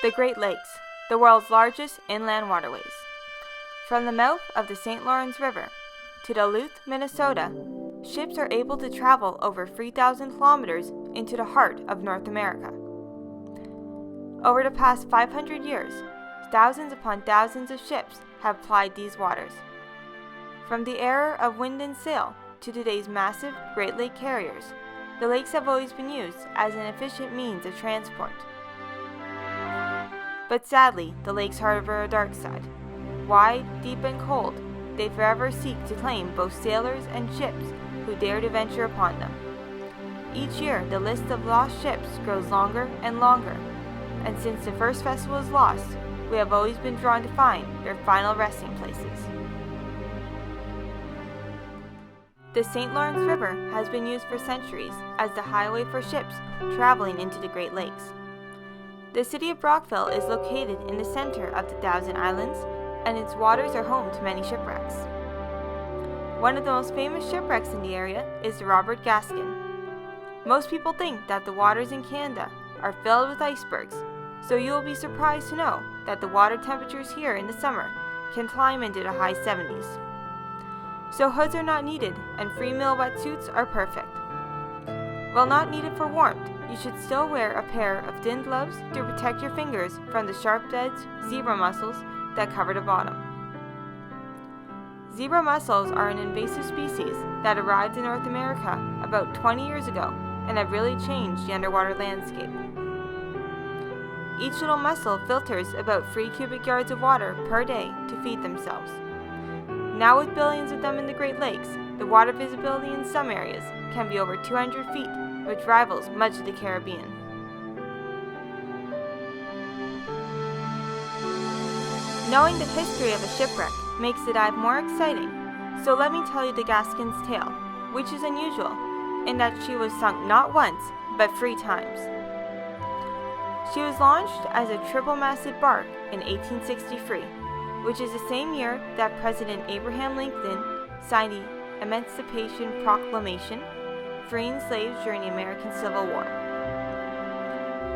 The Great Lakes, the world's largest inland waterways. From the mouth of the St. Lawrence River to Duluth, Minnesota, ships are able to travel over 3,000 kilometers into the heart of North America. Over the past 500 years, thousands upon thousands of ships have plied these waters. From the era of wind and sail to today's massive Great Lake carriers, the lakes have always been used as an efficient means of transport. But sadly, the lakes harbor a dark side. Wide, deep, and cold, they forever seek to claim both sailors and ships who dare to venture upon them. Each year, the list of lost ships grows longer and longer, and since the first vessel was lost, we have always been drawn to find their final resting places. The St. Lawrence River has been used for centuries as the highway for ships traveling into the Great Lakes. The city of Brockville is located in the center of the Thousand Islands, and its waters are home to many shipwrecks. One of the most famous shipwrecks in the area is the Robert Gaskin. Most people think that the waters in Canada are filled with icebergs, so you will be surprised to know that the water temperatures here in the summer can climb into the high 70s. So hoods are not needed, and free meal wetsuits are perfect. While not needed for warmth, you should still wear a pair of thin gloves to protect your fingers from the sharp-edged zebra mussels that cover the bottom. Zebra mussels are an invasive species that arrived in North America about 20 years ago and have really changed the underwater landscape. Each little mussel filters about 3 cubic yards of water per day to feed themselves. Now with billions of them in the Great Lakes, the water visibility in some areas can be over 200 feet, which rivals much of the Caribbean. Knowing the history of a shipwreck makes the dive more exciting, so let me tell you the Gaskin's tale, which is unusual, in that she was sunk not once, but 3 times. She was launched as a triple-masted bark in 1863, which is the same year that President Abraham Lincoln signed the Emancipation Proclamation, freeing slaves during the American Civil War.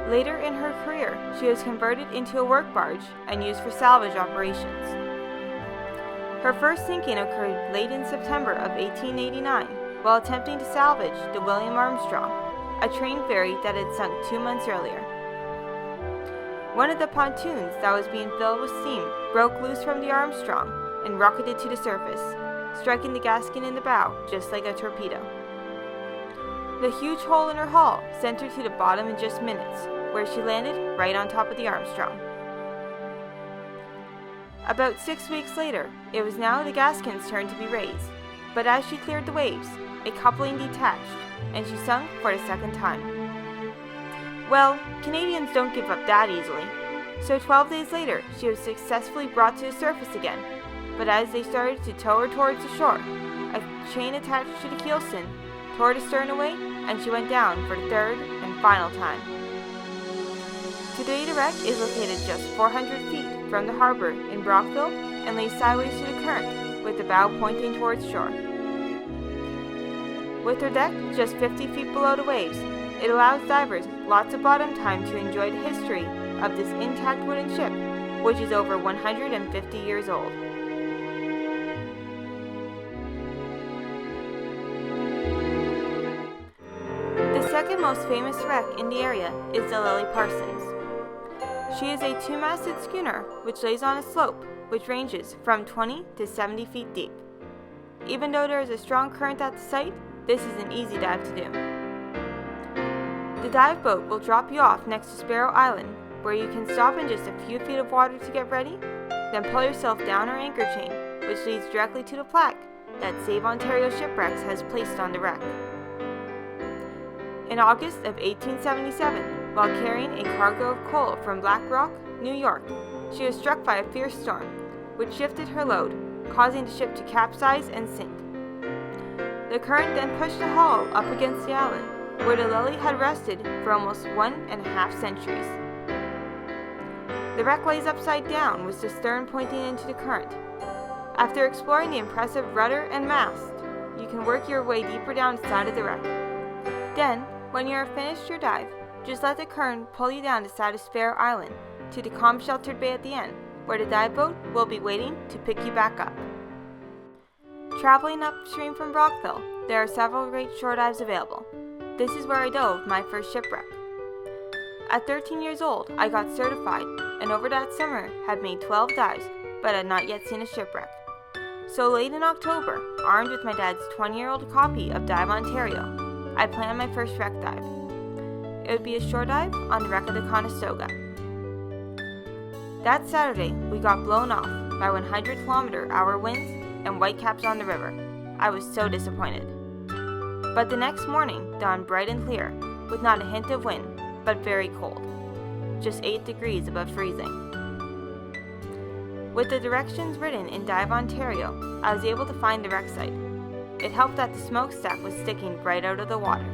Later in her career, she was converted into a work barge and used for salvage operations. Her first sinking occurred late in September of 1889 while attempting to salvage the William Armstrong, a train ferry that had sunk 2 months earlier. One of the pontoons that was being filled with steam broke loose from the Armstrong and rocketed to the surface, striking the Gaskin in the bow just like a torpedo. The huge hole in her hull sent her to the bottom in just minutes, where she landed right on top of the Armstrong. About 6 weeks later, it was now the Gaskin's turn to be raised, but as she cleared the waves, a coupling detached, and she sunk for the 2nd time. Well, Canadians don't give up that easily, so 12 days later, she was successfully brought to the surface again, but as they started to tow her towards the shore, a chain attached to the keelson tore the stern away, and she went down for the 3rd and final time. Today, the wreck is located just 400 feet from the harbor in Brockville and lays sideways to the current, with the bow pointing towards shore. With her deck just 50 feet below the waves, it allows divers lots of bottom time to enjoy the history of this intact wooden ship, which is over 150 years old. The second most famous wreck in the area is the Lily Parsons. She is a 2-masted schooner which lays on a slope which ranges from 20 to 70 feet deep. Even though there is a strong current at the site, this is an easy dive to do. The dive boat will drop you off next to Sparrow Island, where you can stop in just a few feet of water to get ready, then pull yourself down her anchor chain, which leads directly to the plaque that Save Ontario Shipwrecks has placed on the wreck. In August of 1877, while carrying a cargo of coal from Black Rock, New York, she was struck by a fierce storm, which shifted her load, causing the ship to capsize and sink. The current then pushed the hull up against the island, where the Lily had rested for almost 1.5 centuries. The wreck lays upside down with the stern pointing into the current. After exploring the impressive rudder and mast, you can work your way deeper down the side of the wreck. Then, when you are finished your dive, just let the current pull you down the side of Sparrow Island, to the calm sheltered bay at the end, where the dive boat will be waiting to pick you back up. Traveling upstream from Brockville, there are several great shore dives available. This is where I dove my first shipwreck. At 13 years old, I got certified, and over that summer had made 12 dives, but had not yet seen a shipwreck. So late in October, armed with my dad's 20-year-old copy of Dive Ontario, I planned my first wreck dive. It would be a shore dive on the wreck of the Conestoga. That Saturday, we got blown off by 100-kilometer-hour winds and whitecaps on the river. I was so disappointed. But the next morning dawned bright and clear, with not a hint of wind, but very cold, just 8 degrees above freezing. With the directions written in Dive Ontario, I was able to find the wreck site. It helped that the smokestack was sticking right out of the water.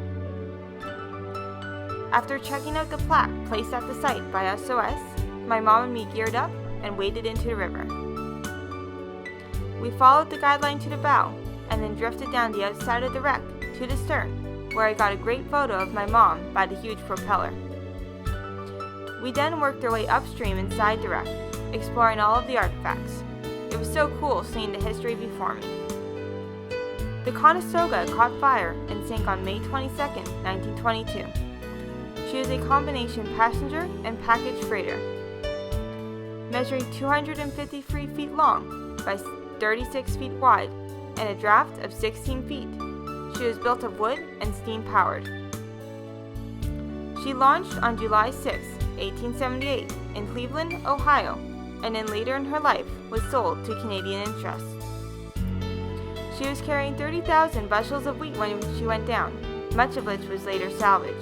After checking out the plaque placed at the site by SOS, my mom and me geared up and waded into the river. We followed the guideline to the bow and then drifted down the outside of the wreck to the stern, where I got a great photo of my mom by the huge propeller. We then worked our way upstream inside the wreck, exploring all of the artifacts. It was so cool seeing the history before me. The Conestoga caught fire and sank on May 22, 1922. She was a combination passenger and package freighter. Measuring 253 feet long by 36 feet wide and a draft of 16 feet, she was built of wood and steam-powered. She launched on July 6, 1878 in Cleveland, Ohio, and then later in her life was sold to Canadian interests. She was carrying 30,000 bushels of wheat when she went down, much of which was later salvaged.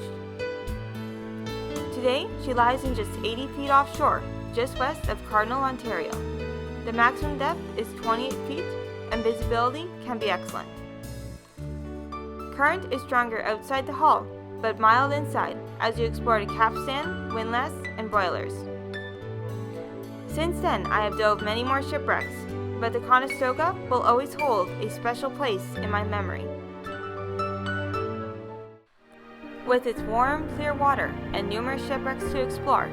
Today, she lies in just 80 feet offshore, just west of Cardinal, Ontario. The maximum depth is 28 feet, and visibility can be excellent. Current is stronger outside the hull, but mild inside as you explore the capstan, windlass, and boilers. Since then, I have dove many more shipwrecks, but the Conestoga will always hold a special place in my memory. With its warm, clear water and numerous shipwrecks to explore,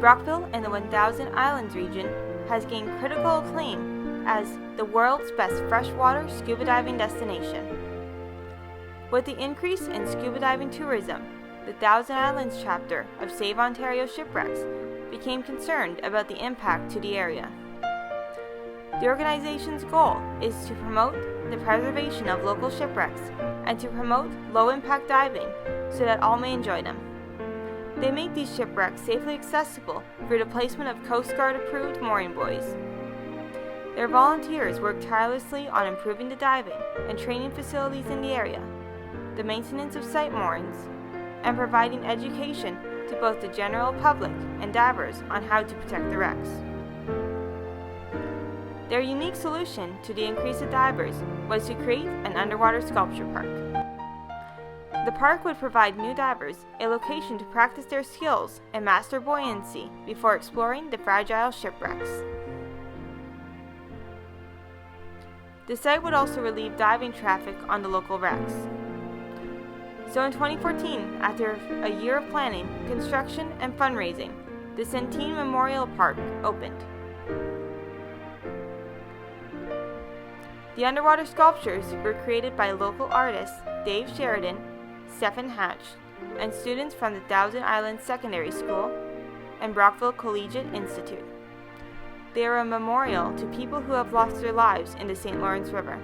Brockville in the 1000 Islands region has gained critical acclaim as the world's best freshwater scuba diving destination. With the increase in scuba diving tourism, the Thousand Islands chapter of Save Ontario Shipwrecks became concerned about the impact to the area. The organization's goal is to promote the preservation of local shipwrecks and to promote low-impact diving so that all may enjoy them. They make these shipwrecks safely accessible through the placement of Coast Guard-approved mooring buoys. Their volunteers work tirelessly on improving the diving and training facilities in the area, the maintenance of site moorings, and providing education to both the general public and divers on how to protect the wrecks. Their unique solution to the increase of divers was to create an underwater sculpture park. The park would provide new divers a location to practice their skills and master buoyancy before exploring the fragile shipwrecks. The site would also relieve diving traffic on the local wrecks. So in 2014, after a year of planning, construction, and fundraising, the Centene Memorial Park opened. The underwater sculptures were created by local artists Dave Sheridan, Stephen Hatch, and students from the Thousand Islands Secondary School and Brockville Collegiate Institute. They are a memorial to people who have lost their lives in the St. Lawrence River.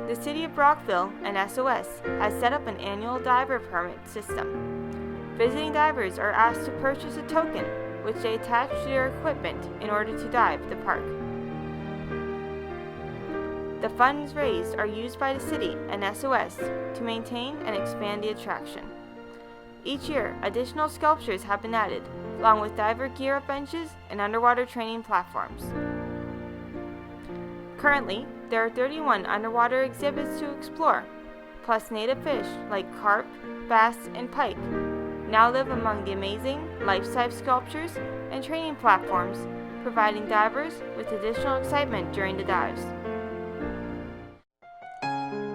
The City of Brockville and SOS has set up an annual diver permit system. Visiting divers are asked to purchase a token which they attach to their equipment in order to dive the park. The funds raised are used by the city and SOS to maintain and expand the attraction. Each year, additional sculptures have been added, along with diver gear-up benches and underwater training platforms. Currently, there are 31 underwater exhibits to explore, plus native fish like carp, bass, and pike now live among the amazing life-size sculptures and training platforms, providing divers with additional excitement during the dives.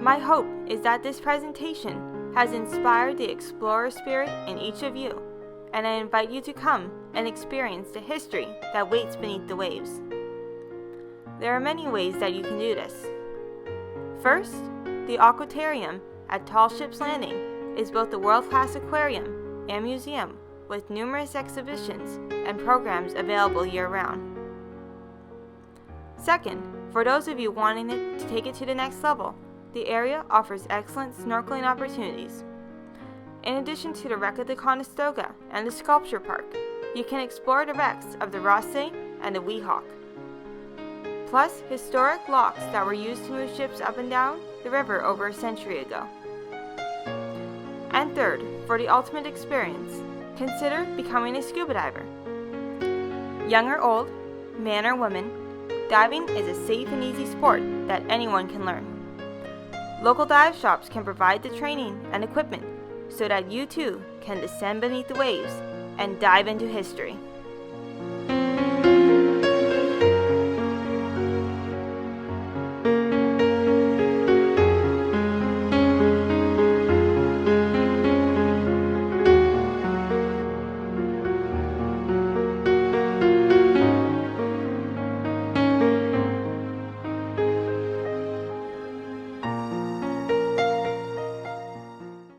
My hope is that this presentation has inspired the explorer spirit in each of you and I invite you to come and experience the history that waits beneath the waves. There are many ways that you can do this. First, the Aquatarium at Tall Ship's Landing is both a world-class aquarium and museum with numerous exhibitions and programs available year-round. Second, for those of you wanting to take it to the next level, the area offers excellent snorkeling opportunities. In addition to the wreck of the Conestoga and the Sculpture Park, you can explore the wrecks of the Rothsay and the Weehawk. Plus, historic locks that were used to move ships up and down the river over a century ago. And third, for the ultimate experience, consider becoming a scuba diver. Young or old, man or woman, diving is a safe and easy sport that anyone can learn. Local dive shops can provide the training and equipment so that you too can descend beneath the waves and dive into history.